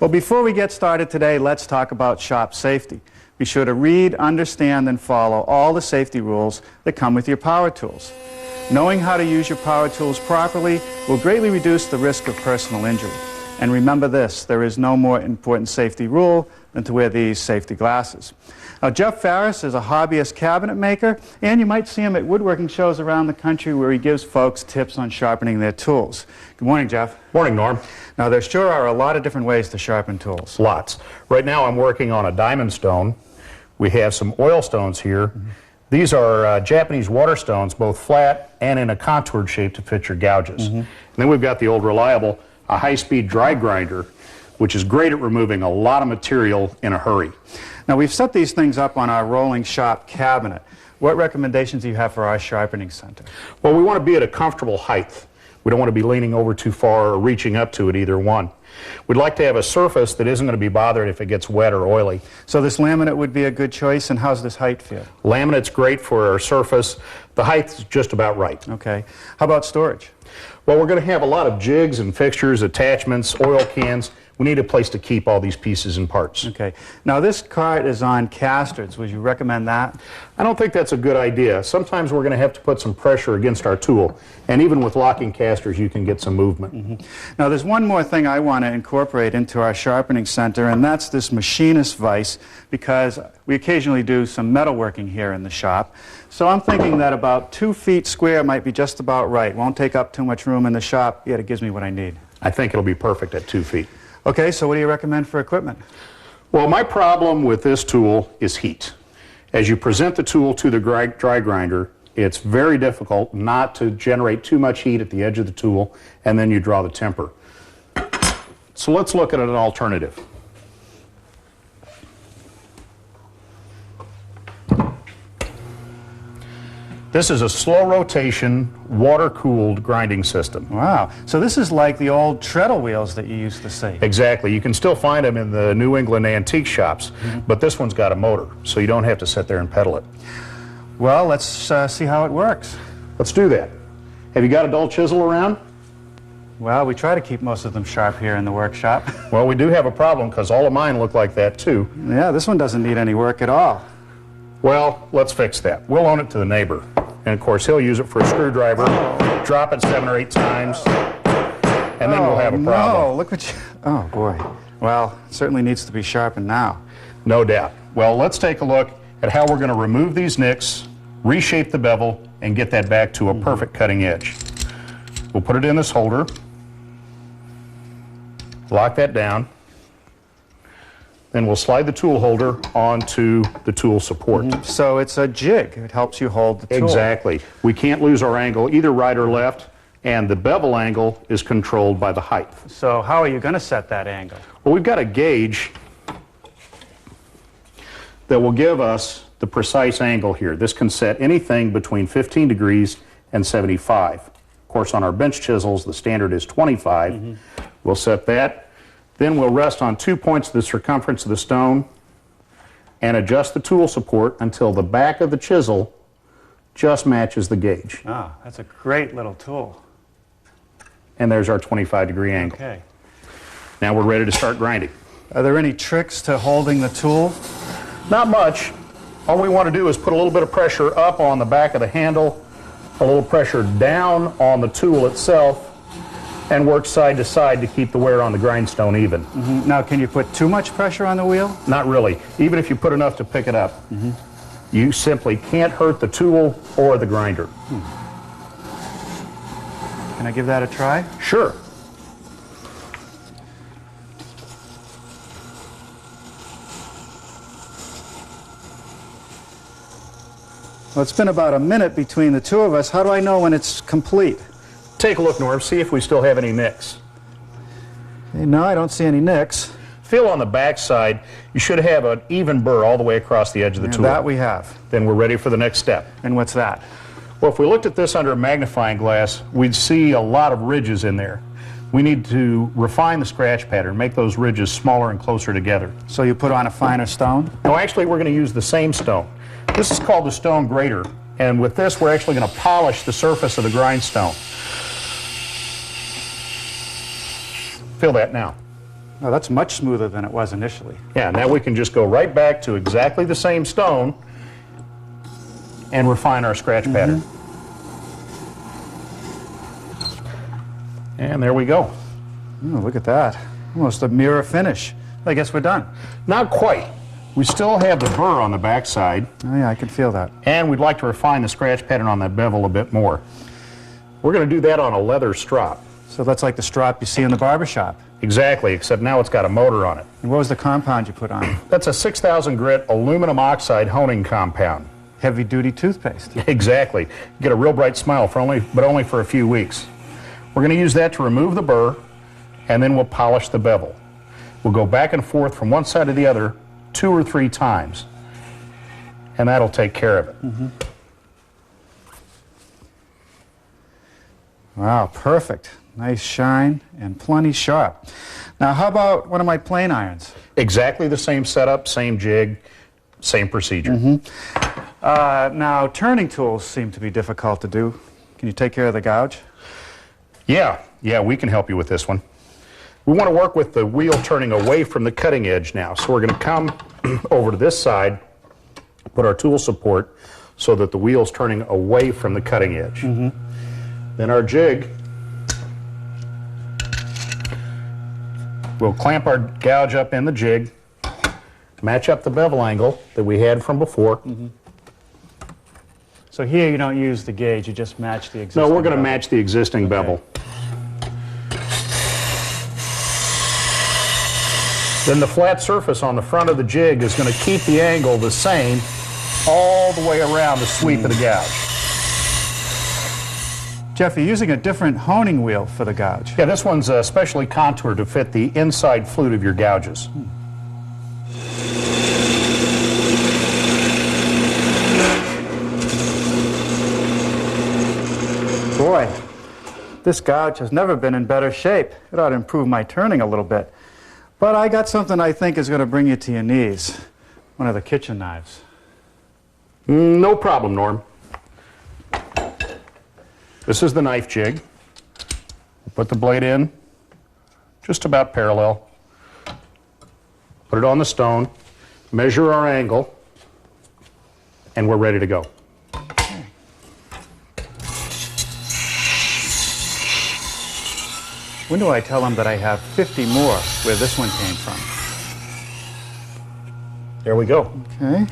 Well, before we get started today, let's talk about shop safety. Be sure to read, understand, and follow all the safety rules that come with your power tools. Knowing how to use your power tools properly will greatly reduce the risk of personal injury. And remember this, there is no more important safety rule than to wear these safety glasses. Now, Jeff Farris is a hobbyist cabinet maker, and you might see him at woodworking shows around the country where he gives folks tips on sharpening their tools. Good morning, Jeff. Morning, Norm. Now, there sure are a lot of different ways to sharpen tools. Lots. Right now I'm working on a diamond stone. We have some oil stones here. These are Japanese water stones, both flat and in a contoured shape to fit your gouges. And then we've got the old reliable, a high-speed dry grinder, which is great at removing a lot of material in a hurry. Now, we've set these things up on our rolling shop cabinet. What recommendations do you have for our sharpening center? Well, we want to be at a comfortable height. We don't want to be leaning over too far or reaching up to it, either one. We'd like to have a surface that isn't going to be bothered if it gets wet or oily. So this laminate would be a good choice, and how's this height feel? Laminate's great for our surface. The height's just about right. Okay. How about storage? Well, we're going to have a lot of jigs and fixtures, attachments, oil cans. We need a place to keep all these pieces and parts. Okay. Now, this cart is on casters. Would you recommend that? I don't think that's a good idea. Sometimes we're going to have to put some pressure against our tool, and even with locking casters you can get some movement. Now, there's one more thing I want to incorporate into our sharpening center, and that's this machinist vise, because we occasionally do some metalworking here in the shop. So I'm thinking that about 2 feet square might be just about right. Won't take up too much room in the shop, yet it gives me what I need. I think it'll be perfect at 2 feet. Okay, so what do you recommend for equipment? Well, my problem with this tool is heat. As you present the tool to the dry grinder, it's very difficult not to generate too much heat at the edge of the tool, and then you draw the temper. So let's look at an alternative. This is a slow rotation, water-cooled grinding system. Wow. So this is like the old treadle wheels that you used to see. Exactly. You can still find them in the New England antique shops, but this one's got a motor, so you don't have to sit there and pedal it. Well, let's see how it works. Let's do that. Have you got a dull chisel around? Well, we try to keep most of them sharp here in the workshop. Well, we do have a problem because all of mine look like that too. Yeah, this one doesn't need any work at all. Well, let's fix that. We'll loan it to the neighbor. And of course, he'll use it for a screwdriver, drop it 7 or 8 times, and then we'll have a problem. No, look what you... Oh, boy. Well, it certainly needs to be sharpened now. No doubt. Well, let's take a look at how we're going to remove these nicks, reshape the bevel, and get that back to a perfect cutting edge. We'll put it in this holder, lock that down, then we'll slide the tool holder onto the tool support. So it's a jig. It helps you hold the tool. Exactly. We can't lose our angle, either right or left, and the bevel angle is controlled by the height. So how are you going to set that angle? Well, we've got a gauge that will give us the precise angle here. This can set anything between 15 degrees and 75. Of course, on our bench chisels, the standard is 25. We'll set that. Then we'll rest on 2 points of the circumference of the stone and adjust the tool support until the back of the chisel just matches the gauge. Ah, that's a great little tool. And there's our 25-degree angle. Okay. Now we're ready to start grinding. Are there any tricks to holding the tool? Not much. All we want to do is put a little bit of pressure up on the back of the handle, a little pressure down on the tool itself, and work side to side to keep the wear on the grindstone even. Now, can you put too much pressure on the wheel? Not really. Even if you put enough to pick it up, you simply can't hurt the tool or the grinder. Can I give that a try? Sure. Well, it's been about a minute between the two of us. How do I know when it's complete? Take a look, Norm, see if we still have any nicks. No, I don't see any nicks. Feel on the back side, you should have an even burr all the way across the edge of the tool. That we have. Then we're ready for the next step. And what's that? Well, if we looked at this under a magnifying glass, we'd see a lot of ridges in there. We need to refine the scratch pattern, make those ridges smaller and closer together. So you put on a finer stone? No, actually, we're going to use the same stone. This is called the stone grater, and with this, we're actually going to polish the surface of the grindstone. Feel that now. Oh, that's much smoother than it was initially. Yeah, now we can just go right back to exactly the same stone and refine our scratch pattern. And there we go. Oh, look at that. Almost a mirror finish. I guess we're done. Not quite. We still have the burr on the back side. Oh yeah, I can feel that. And we'd like to refine the scratch pattern on that bevel a bit more. We're going to do that on a leather strop. So that's like the strop you see in the barber shop. Exactly, except now it's got a motor on it. And what was the compound you put on? That's a 6,000 grit aluminum oxide honing compound. Heavy-duty toothpaste. Exactly. You get a real bright smile, but only for a few weeks. We're going to use that to remove the burr, and then we'll polish the bevel. We'll go back and forth from one side to the other 2 or 3 times, and that'll take care of it. Wow, perfect. Nice shine and plenty sharp. Now, how about one of my plane irons? Exactly the same setup, same jig, same procedure. Now, turning tools seem to be difficult to do. Can you take care of the gouge? Yeah, we can help you with this one. We want to work with the wheel turning away from the cutting edge now. So we're going to come over to this side, put our tool support so that the wheel's turning away from the cutting edge. Then our jig, we'll clamp our gouge up in the jig, match up the bevel angle that we had from before. So here you don't use the gauge, you just match the existing No, we're going to bevel. match the existing bevel. Then the flat surface on the front of the jig is going to keep the angle the same all the way around the sweep of the gouge. Jeff, you're using a different honing wheel for the gouge. Yeah, this one's specially contoured to fit the inside flute of your gouges. Boy, this gouge has never been in better shape. It ought to improve my turning a little bit. But I got something I think is going to bring you to your knees. One of the kitchen knives. No problem, Norm. This is the knife jig. Put the blade in just about parallel. Put it on the stone, measure our angle, and we're ready to go. When do I tell them that I have 50 more where this one came from? There we go. Okay.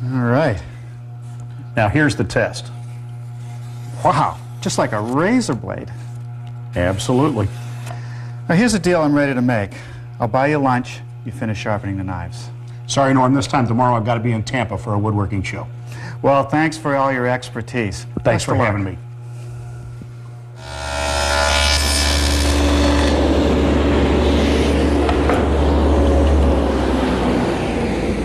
All right. Now here's the test. Wow, just like a razor blade. Absolutely. Now here's a deal I'm ready to make. I'll buy you lunch, you finish sharpening the knives. Sorry, Norm, this time tomorrow I've got to be in Tampa for a woodworking show. Well, thanks for all your expertise. Thanks Best for of luck. having me.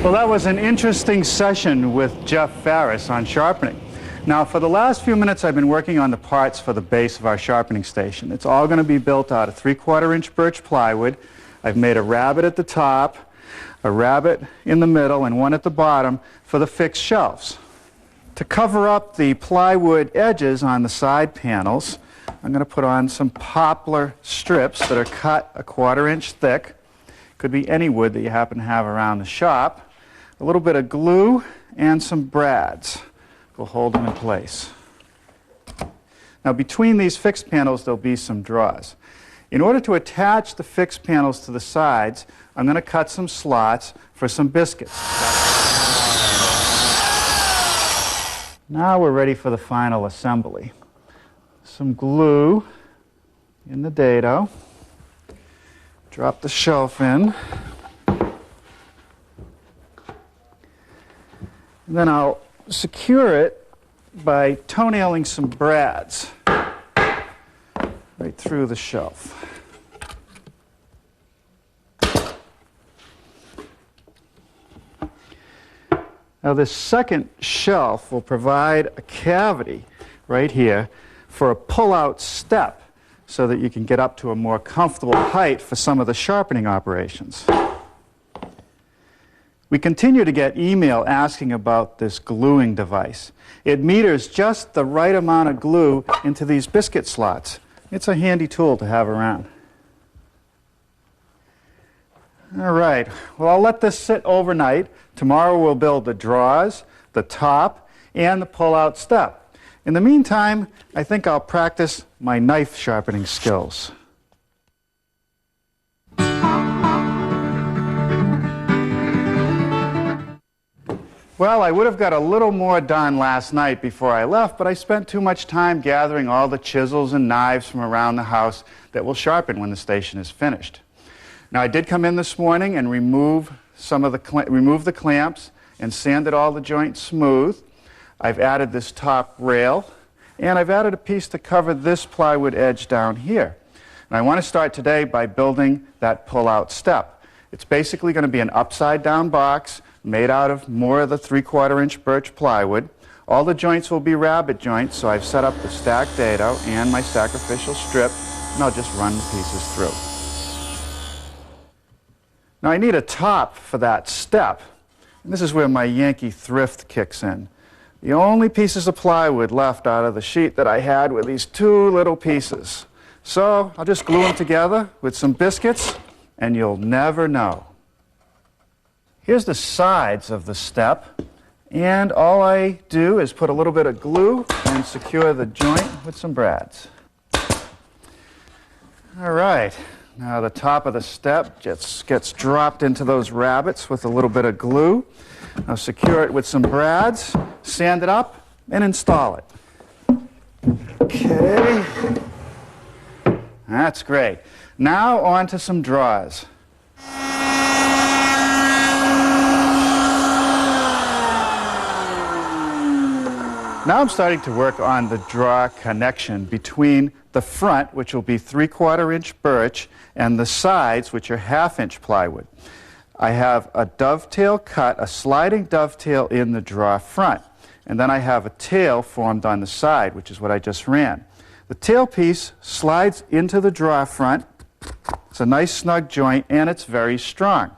Well, that was an interesting session with Jeff Farris on sharpening. Now, for the last few minutes, I've been working on the parts for the base of our sharpening station. It's all going to be built out of 3/4-inch birch plywood. I've made a rabbet at the top, a rabbet in the middle, and one at the bottom for the fixed shelves. To cover up the plywood edges on the side panels, I'm going to put on some poplar strips that are cut 1/4 inch thick. Could be any wood that you happen to have around the shop. A little bit of glue and some brads will hold them in place. Now, between these fixed panels, there'll be some draws. In order to attach the fixed panels to the sides, I'm going to cut some slots for some biscuits. Now we're ready for the final assembly. Some glue in the dado. Drop the shelf in. And then I'll secure it by toenailing some brads right through the shelf. Now this second shelf will provide a cavity right here for a pull-out step so that you can get up to a more comfortable height for some of the sharpening operations. We continue to get email asking about this gluing device. It meters just the right amount of glue into these biscuit slots. It's a handy tool to have around. All right, well, I'll let this sit overnight. Tomorrow we'll build the drawers, the top, and the pull-out step. In the meantime, I think I'll practice my knife sharpening skills. Well, I would have got a little more done last night before I left, but I spent too much time gathering all the chisels and knives from around the house that will sharpen when the station is finished. Now, I did come in this morning and remove the clamps and sanded all the joints smooth. I've added this top rail, and I've added a piece to cover this plywood edge down here. And I want to start today by building that pull-out step. It's basically going to be an upside-down box made out of more of the 3/4-inch birch plywood. All the joints will be rabbet joints, so I've set up the stacked dado and my sacrificial strip, and I'll just run the pieces through. Now I need a top for that step, and this is where my Yankee thrift kicks in. The only pieces of plywood left out of the sheet that I had were these two little pieces. So I'll just glue them together with some biscuits, and you'll never know. Here's the sides of the step, and all I do is put a little bit of glue and secure the joint with some brads. All right, now the top of the step just gets dropped into those rabbets with a little bit of glue. Now secure it with some brads, sand it up, and install it. Okay, that's great. Now on to some drawers. Now I'm starting to work on the drawer connection between the front, which will be 3/4-inch birch, and the sides, which are 1/2-inch plywood. I have a dovetail cut, a sliding dovetail in the drawer front, and then I have a tail formed on the side, which is what I just ran. The tail piece slides into the drawer front. It's a nice snug joint, and it's very strong.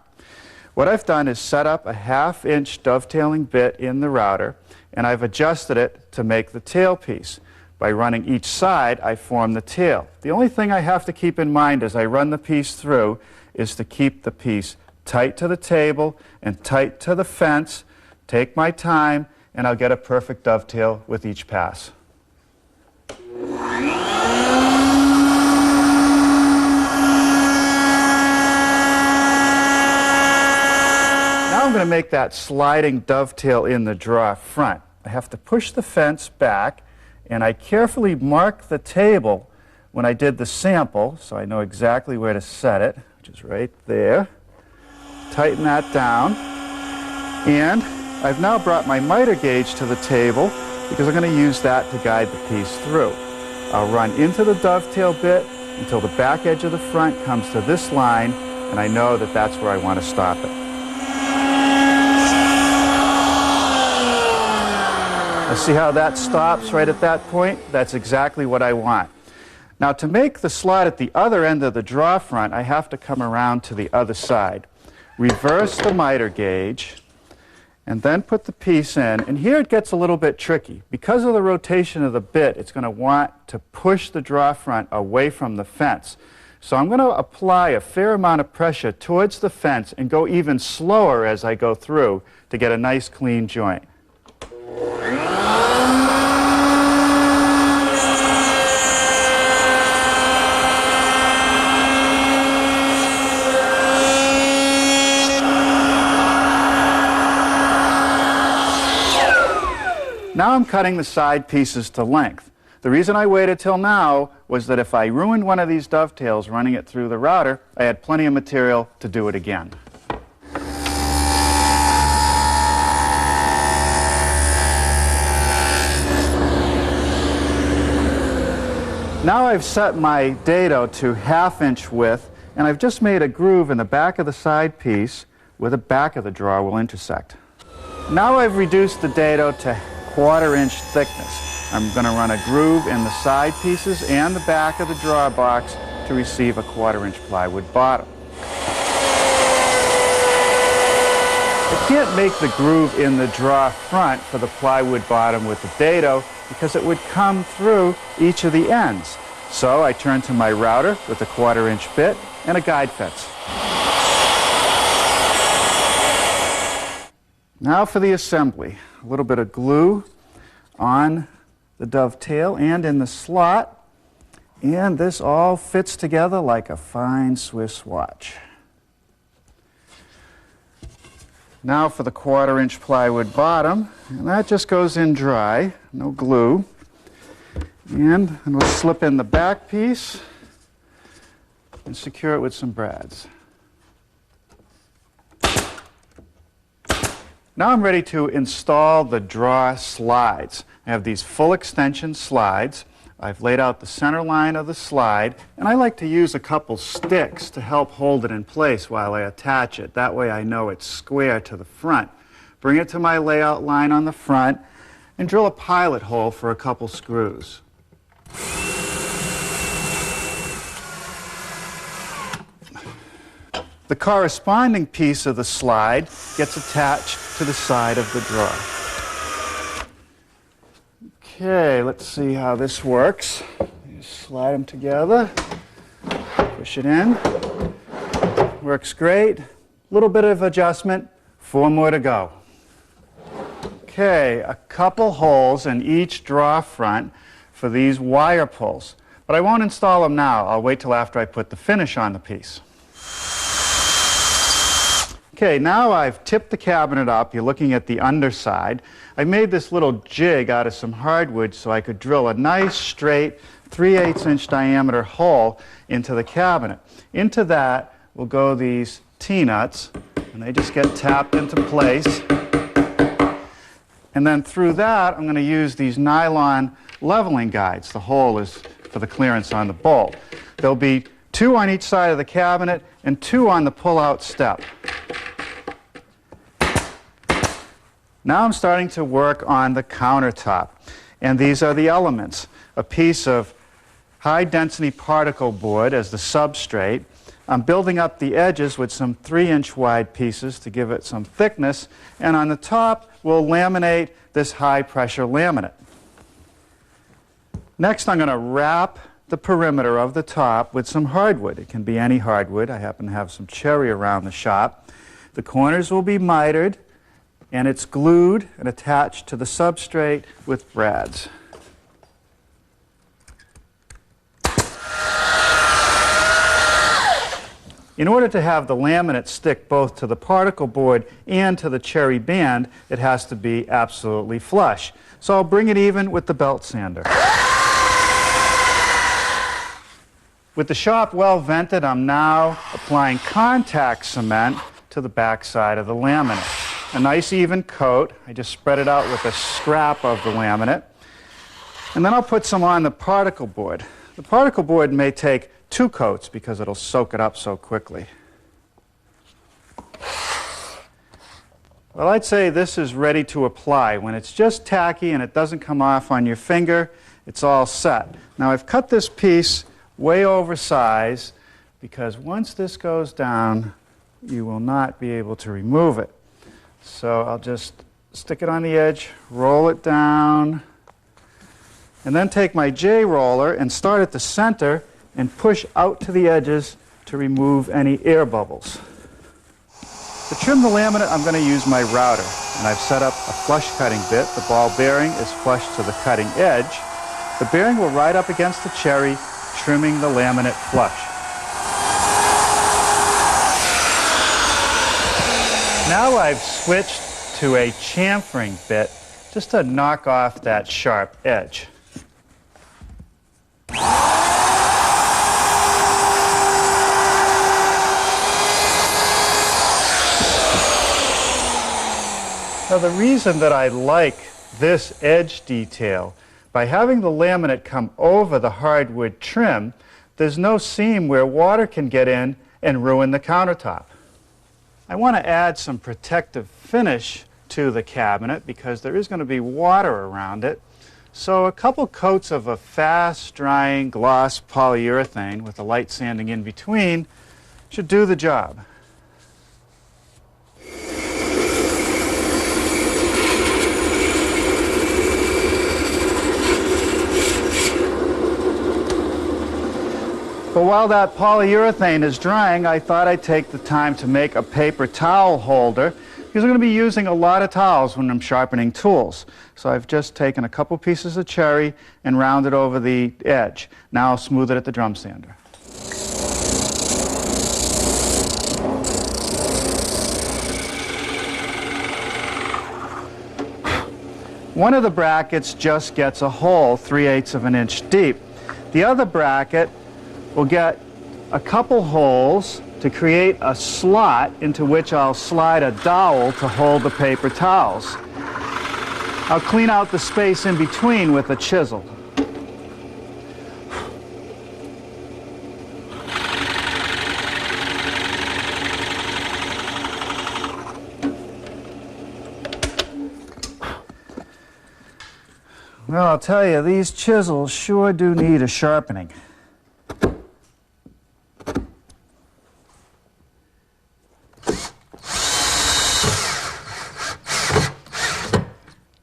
What I've done is set up a 1/2-inch dovetailing bit in the router, and I've adjusted it to make the tail piece. By running each side, I form the tail. The only thing I have to keep in mind as I run the piece through is to keep the piece tight to the table and tight to the fence. Take my time, and I'll get a perfect dovetail with each pass. Now I'm going to make that sliding dovetail in the drawer front. I have to push the fence back, and I carefully mark the table when I did the sample, so I know exactly where to set it, which is right there. Tighten that down, and I've now brought my miter gauge to the table because I'm going to use that to guide the piece through. I'll run into the dovetail bit until the back edge of the front comes to this line, and I know that that's where I want to stop it. See how that stops right at that point? That's exactly what I want. Now, to make the slot at the other end of the drawer front, I have to come around to the other side. Reverse the miter gauge, and then put the piece in. And here it gets a little bit tricky. Because of the rotation of the bit, it's going to want to push the drawer front away from the fence. So I'm going to apply a fair amount of pressure towards the fence and go even slower as I go through to get a nice clean joint. Now I'm cutting the side pieces to length. The reason I waited till now was that if I ruined one of these dovetails running it through the router, I had plenty of material to do it again. Now I've set my dado to 1/2-inch width, and I've just made a groove in the back of the side piece where the back of the drawer will intersect. Now I've reduced the dado to 1/4-inch thickness. I'm going to run a groove in the side pieces and the back of the drawer box to receive a 1/4-inch plywood bottom. I can't make the groove in the drawer front for the plywood bottom with the dado because it would come through each of the ends. So I turn to my router with a 1/4-inch bit and a guide fence. Now for the assembly. A little bit of glue on the dovetail and in the slot, and this all fits together like a fine Swiss watch. Now for the 1/4-inch plywood bottom, and that just goes in dry, no glue. And we'll slip in the back piece and secure it with some brads. Now I'm ready to install the draw slides. I have these full extension slides. I've laid out the center line of the slide, and I like to use a couple sticks to help hold it in place while I attach it. That way I know it's square to the front. Bring it to my layout line on the front and drill a pilot hole for a couple screws. The corresponding piece of the slide gets attached to the side of the drawer. Okay, let's see how this works. Just slide them together, push it in. Works great. A little bit of adjustment, 4 more to go. Okay, a couple holes in each drawer front for these wire pulls. But I won't install them now. I'll wait till after I put the finish on the piece. Okay, now I've tipped the cabinet up. You're looking at the underside. I made this little jig out of some hardwood so I could drill a nice straight 3/8-inch diameter hole into the cabinet. Into that will go these T-nuts, and they just get tapped into place. And then through that, I'm going to use these nylon leveling guides. The hole is for the clearance on the bolt. There'll be 2 on each side of the cabinet and 2 on the pull-out step. Now I'm starting to work on the countertop, and these are the elements. A piece of high-density particle board as the substrate. I'm building up the edges with some 3-inch wide pieces to give it some thickness, and on the top we'll laminate this high-pressure laminate. Next I'm going to wrap the perimeter of the top with some hardwood. It can be any hardwood. I happen to have some cherry around the shop. The corners will be mitered, and it's glued and attached to the substrate with brads. In order to have the laminate stick both to the particle board and to the cherry band, it has to be absolutely flush. So I'll bring it even with the belt sander. With the shop well vented, I'm now applying contact cement to the back side of the laminate. A nice even coat. I just spread it out with a scrap of the laminate. And then I'll put some on the particle board. The particle board may take 2 coats because it'll soak it up so quickly. Well, I'd say this is ready to apply. When it's just tacky and it doesn't come off on your finger, it's all set. Now I've cut this piece way oversized because once this goes down, you will not be able to remove it. So I'll just stick it on the edge, roll it down, and then take my J-roller and start at the center and push out to the edges to remove any air bubbles. To trim the laminate, I'm going to use my router, and I've set up a flush cutting bit. The ball bearing is flush to the cutting edge. The bearing will ride up against the cherry, trimming the laminate flush. Now I've switched to a chamfering bit just to knock off that sharp edge. Now the reason that I like this edge detail, by having the laminate come over the hardwood trim, there's no seam where water can get in and ruin the countertop. I want to add some protective finish to the cabinet because there is going to be water around it. So a couple coats of a fast-drying gloss polyurethane with a light sanding in between should do the job. But while that polyurethane is drying, I thought I'd take the time to make a paper towel holder because I'm going to be using a lot of towels when I'm sharpening tools. So I've just taken a couple pieces of cherry and rounded over the edge. Now I'll smooth it at the drum sander. One of the brackets just gets a hole 3/8 of an inch deep. The other bracket will get a couple holes to create a slot into which I'll slide a dowel to hold the paper towels. I'll clean out the space in between with a chisel. Well, I'll tell you, these chisels sure do need a sharpening.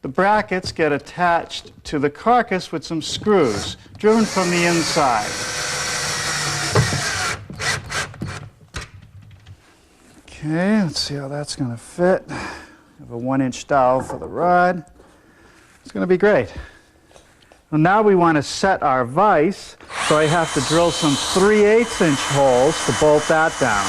The brackets get attached to the carcass with some screws, driven from the inside. Okay, let's see how that's going to fit. I have a 1-inch dowel for the rod. It's going to be great. Well, now we want to set our vise, so I have to drill some 3/8 inch holes to bolt that down.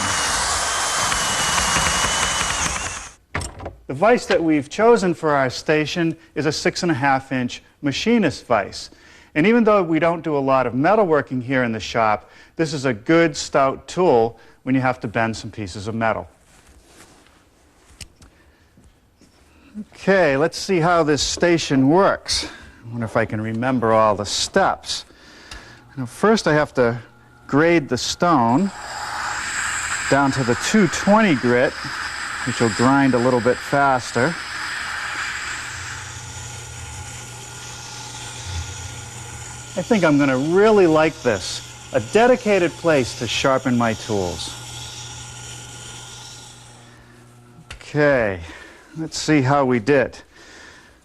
The vise that we've chosen for our station is a 6.5 inch machinist vise. And even though we don't do a lot of metalworking here in the shop, this is a good stout tool when you have to bend some pieces of metal. Okay, let's see how this station works. I wonder if I can remember all the steps. Now, first I have to grade the stone down to the 220 grit, which will grind a little bit faster. I think I'm going to really like this. A dedicated place to sharpen my tools. Okay, let's see how we did.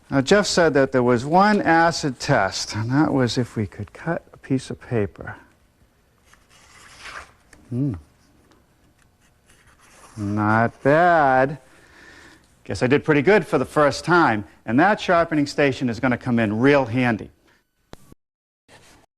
Now, Jeff said that there was one acid test, and that was if we could cut a piece of paper. Not bad. Guess I did pretty good for the first time, and that sharpening station is going to come in real handy.